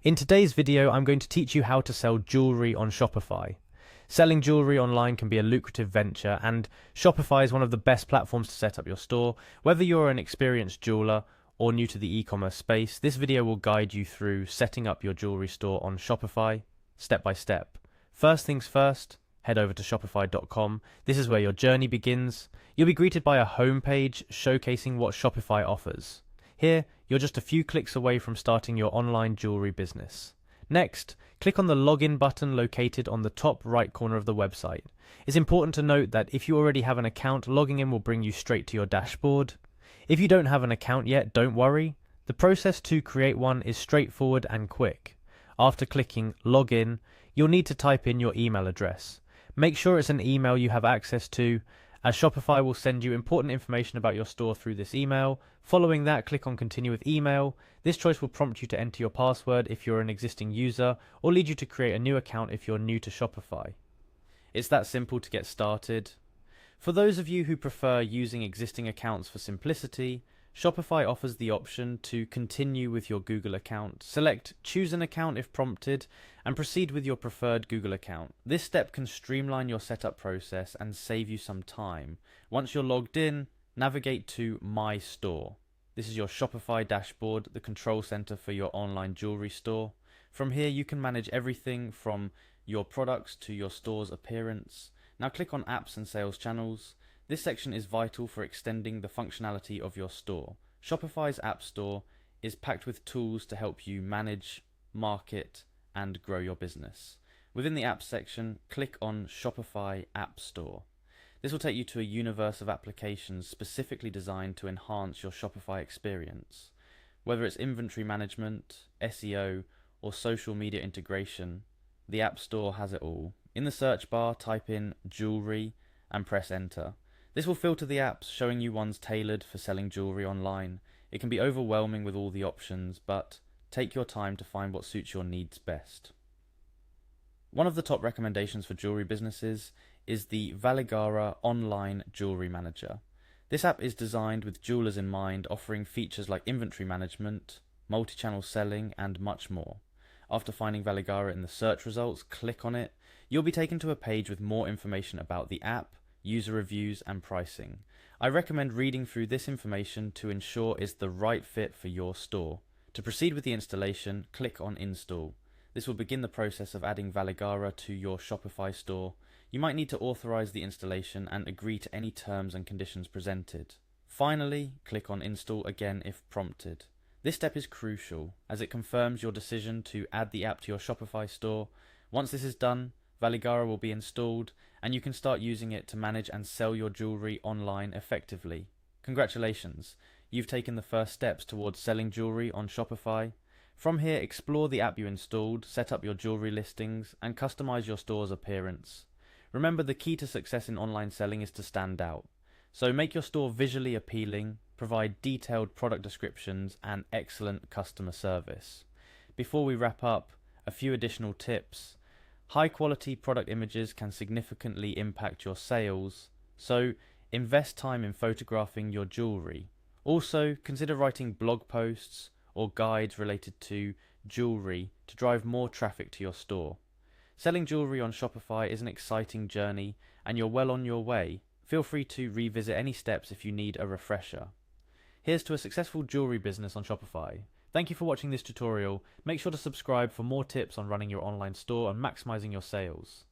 In today's video, I'm going to teach you how to sell jewelry on Shopify. Selling jewelry online can be a lucrative venture, and Shopify is one of the best platforms to set up your store. Whether you're an experienced jeweler or new to the e-commerce space, this video will guide you through setting up your jewelry store on Shopify step by step. First things first, head over to shopify.com. This is where your journey begins. You'll be greeted by a homepage showcasing what Shopify offers. Here, you're just a few clicks away from starting your online jewelry business. Next, click on the login button located on the top right corner of the website. It's important to note that if you already have an account, logging in will bring you straight to your dashboard. If you don't have an account yet, don't worry. The process to create one is straightforward and quick. After clicking login, you'll need to type in your email address. Make sure it's an email you have access to, as Shopify will send you important information about your store through this email. Following that, click on Continue with Email. This choice will prompt you to enter your password if you're an existing user, or lead you to create a new account if you're new to Shopify. It's that simple to get started. For those of you who prefer using existing accounts for simplicity, Shopify offers the option to continue with your Google account. Select Choose an account if prompted and proceed with your preferred Google account. This step can streamline your setup process and save you some time. Once you're logged in, navigate to My Store. This is your Shopify dashboard, the control center for your online jewelry store. From here, you can manage everything from your products to your store's appearance. Now click on Apps and Sales Channels. This section is vital for extending the functionality of your store. Shopify's App Store is packed with tools to help you manage, market, and grow your business. Within the Apps section, click on Shopify App Store. This will take you to a universe of applications specifically designed to enhance your Shopify experience. Whether it's inventory management, SEO, or social media integration, the App Store has it all. In the search bar, type in jewelry and press enter. This will filter the apps, showing you ones tailored for selling jewelry online. It can be overwhelming with all the options, but take your time to find what suits your needs best. One of the top recommendations for jewelry businesses is the Valigara Online Jewelry Manager. This app is designed with jewelers in mind, offering features like inventory management, multi-channel selling, and much more. After finding Valigara in the search results, click on it. You'll be taken to a page with more information about the app, user reviews, and pricing. I recommend reading through this information to ensure it's the right fit for your store. To proceed with the installation, click on Install. This will begin the process of adding Valigara to your Shopify store. You might need to authorize the installation and agree to any terms and conditions presented. Finally, click on Install again if prompted. This step is crucial as it confirms your decision to add the app to your Shopify store. Once this is done, Valigara will be installed and you can start using it to manage and sell your jewelry online effectively. Congratulations, you've taken the first steps towards selling jewelry on Shopify. From here, explore the app you installed, set up your jewelry listings, and customize your store's appearance. Remember, the key to success in online selling is to stand out. So make your store visually appealing, provide detailed product descriptions, and excellent customer service. Before we wrap up, a few additional tips. High quality product images can significantly impact your sales, so invest time in photographing your jewelry. Also, consider writing blog posts or guides related to jewelry to drive more traffic to your store. Selling jewelry on Shopify is an exciting journey and you're well on your way. Feel free to revisit any steps if you need a refresher. Here's to a successful jewelry business on Shopify. Thank you for watching this tutorial. Make sure to subscribe for more tips on running your online store and maximizing your sales.